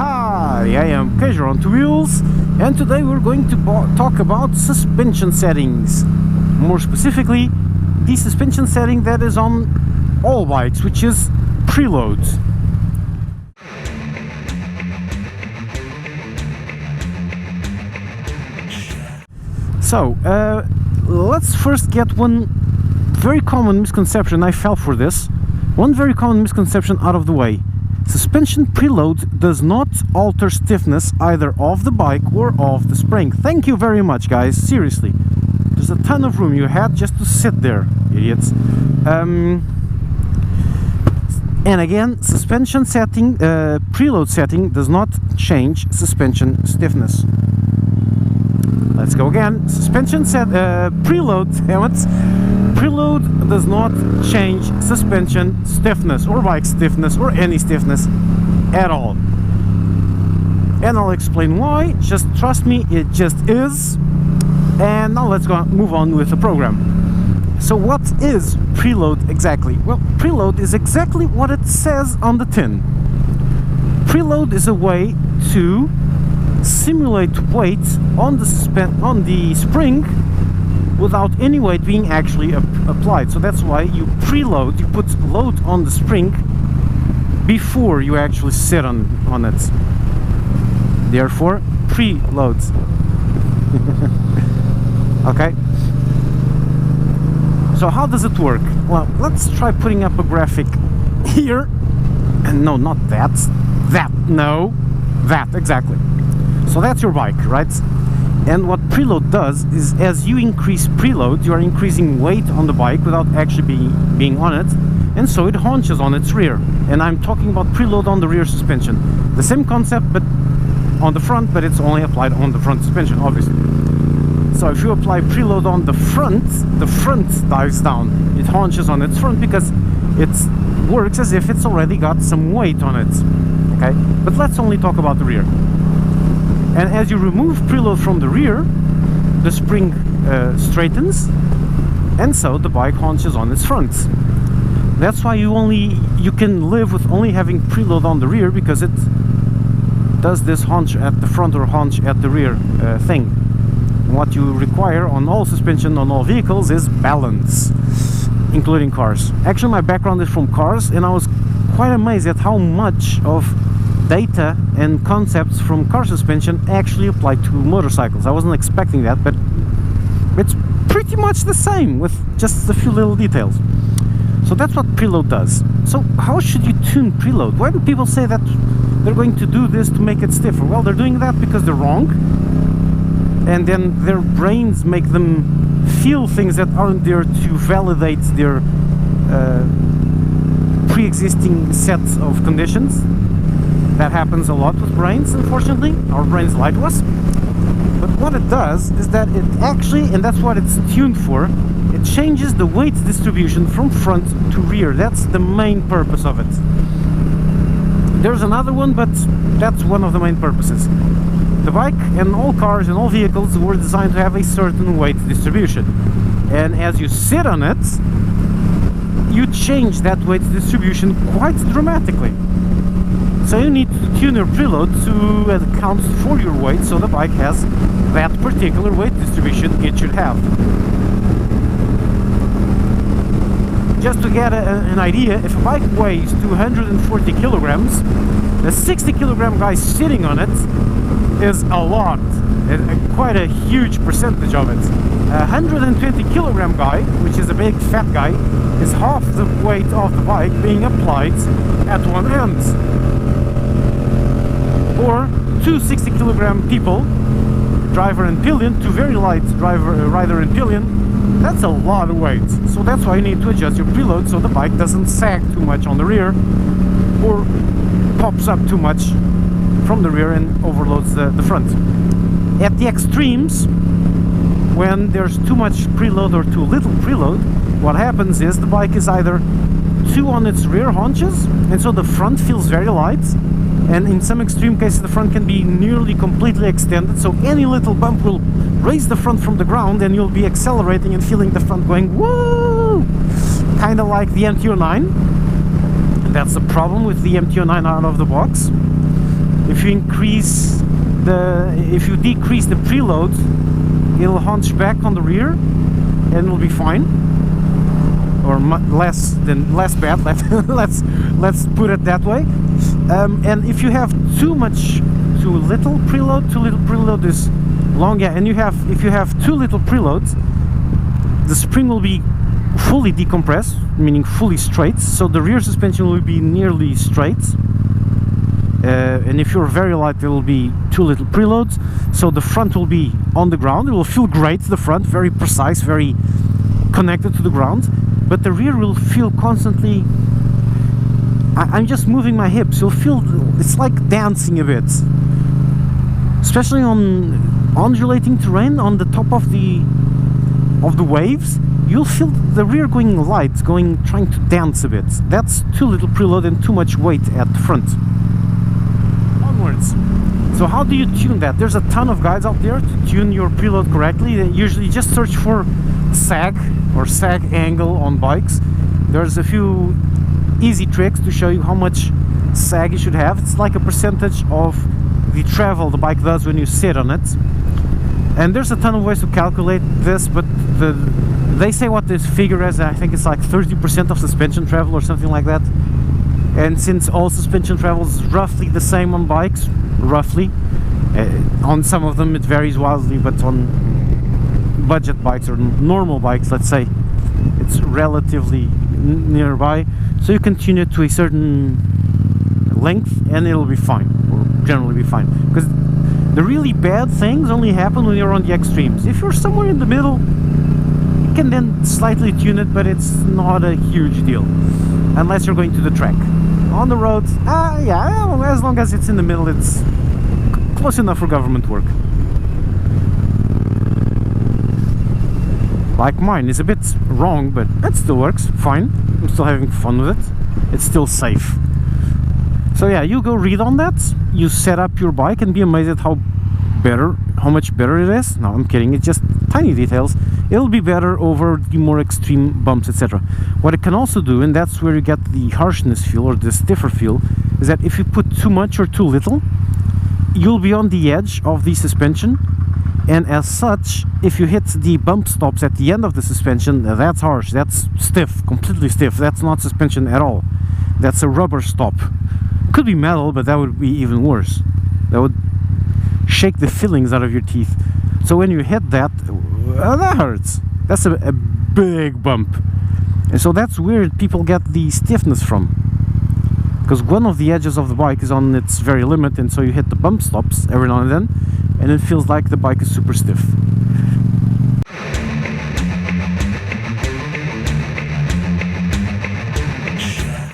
Hi, I am Casual on Two Wheels, and today we're going to talk about suspension settings. More specifically, the suspension setting that is on all bikes, which is preload. So, let's first get one very common misconception. I fell for this. One very common misconception out of the way. Suspension preload does not alter stiffness either of the bike or of the spring. Thank you very much, guys. Seriously. There's a ton of room you had just to sit there, idiots. And again, suspension setting, preload setting does not change suspension stiffness. Let's go again. Suspension set, preload, damn it. Preload does not change suspension stiffness or bike stiffness or any stiffness at all. And I'll explain why. Just trust me, it just is. And now let's move on with the program. So what is preload exactly? Well, preload is exactly what it says on the tin. Preload is a way to simulate weight on the spring without any weight being actually applied. So that's why you preload, you put load on the spring before you actually sit on it. Therefore, preload. Okay. So how does it work? Well, let's try putting up a graphic here. And no, not that. That, exactly. So that's your bike, right? And what preload does is, as you increase preload, you are increasing weight on the bike without actually being on it, and so it haunches on its rear. And I'm talking about preload on the rear suspension. The same concept, but on the front, but it's only applied on the front suspension, obviously. So if you apply preload on the front dives down. It haunches on its front because it works as if it's already got some weight on it. Okay, but let's only talk about the rear. And as you remove preload from the rear, the spring straightens, and so the bike haunches on its front. That's why you can live with only having preload on the rear, because it does this haunch at the front or haunch at the rear thing. What you require on all suspension on all vehicles is balance, including cars. Actually, my background is from cars, and I was quite amazed at how much of data and concepts from car suspension actually apply to motorcycles. I wasn't expecting that, but it's pretty much the same with just a few little details. So that's what preload does. So how should you tune preload? Why do people say that they're going to do this to make it stiffer? Well, they're doing that because they're wrong, and then their brains make them feel things that aren't there to validate their pre-existing sets of conditions. That happens a lot with brains, unfortunately. Our brains lie to us. But what it does is that it actually, and that's what it's tuned for, it changes the weight distribution from front to rear. That's the main purpose of it. There's another one, but that's one of the main purposes. The bike and all cars and all vehicles were designed to have a certain weight distribution. And as you sit on it, you change that weight distribution quite dramatically. So you need to tune your preload to account for your weight, so the bike has that particular weight distribution it should have. Just to get an idea, if a bike weighs 240 kilograms, the 60 kilogram guy sitting on it is a lot, quite a huge percentage of it. A 120 kilogram guy, which is a big fat guy, is half the weight of the bike being applied at one end. Or two 60 kilogram people, driver and pillion, two very light rider and pillion, that's a lot of weight. So that's why you need to adjust your preload so the bike doesn't sag too much on the rear or pops up too much from the rear and overloads the front. At the extremes, when there's too much preload or too little preload, what happens is the bike is either too on its rear haunches, and so the front feels very light, and in some extreme cases the front can be nearly completely extended, so any little bump will raise the front from the ground and you'll be accelerating and feeling the front going woo, kind of like the MT-09. That's the problem with the MT-09 out of the box. If if you decrease the preload, it'll hunch back on the rear and it'll be fine, or less bad. Let's put it that way. And if you have too little preload is long, yeah. And if you have too little preload, the spring will be fully decompressed, meaning fully straight, so the rear suspension will be nearly straight. And if you're very light, there will be too little preload, so the front will be on the ground. It will feel great, the front, very precise, very connected to the ground, but the rear will feel constantly, I'm just moving my hips, you'll feel it's like dancing a bit, especially on undulating terrain, on the top of the waves. You'll feel the rear going light, trying to dance a bit. That's too little preload and too much weight at the front. Onwards. So how do you tune that? There's a ton of guides out there to tune your preload correctly. They usually just search for sag or sag angle on bikes. There's a few easy tricks to show you how much sag you should have. It's like a percentage of the travel the bike does when you sit on it. And there's a ton of ways to calculate this, but they say what this figure is. I think it's like 30% of suspension travel or something like that. And since all suspension travel is roughly the same on bikes, roughly, on some of them it varies wildly, but on budget bikes or normal bikes, let's say, it's relatively nearby. So you can tune it to a certain length and it'll be fine, or generally be fine. Because the really bad things only happen when you're on the extremes. If you're somewhere in the middle, you can then slightly tune it, but it's not a huge deal unless you're going to the track. On the road, yeah, as long as it's in the middle, it's close enough for government work. Like mine is a bit wrong, but it still works fine. I'm still having fun with it. It's still safe. So yeah, you go read on that, you set up your bike and be amazed at how much better it is. No, I'm kidding, it's just tiny details. It'll be better over the more extreme bumps, etc. What it can also do, and that's where you get the harshness feel or the stiffer feel, is that if you put too much or too little, you'll be on the edge of the suspension, and as such, if you hit the bump stops at the end of the suspension, that's harsh, that's stiff, completely stiff. That's not suspension at all. That's a rubber stop. Could be metal, but that would be even worse. That would shake the fillings out of your teeth. So when you hit that, that hurts. That's a big bump. And so that's where people get the stiffness from. Because one of the edges of the bike is on its very limit, and so you hit the bump stops every now and then, and it feels like the bike is super stiff.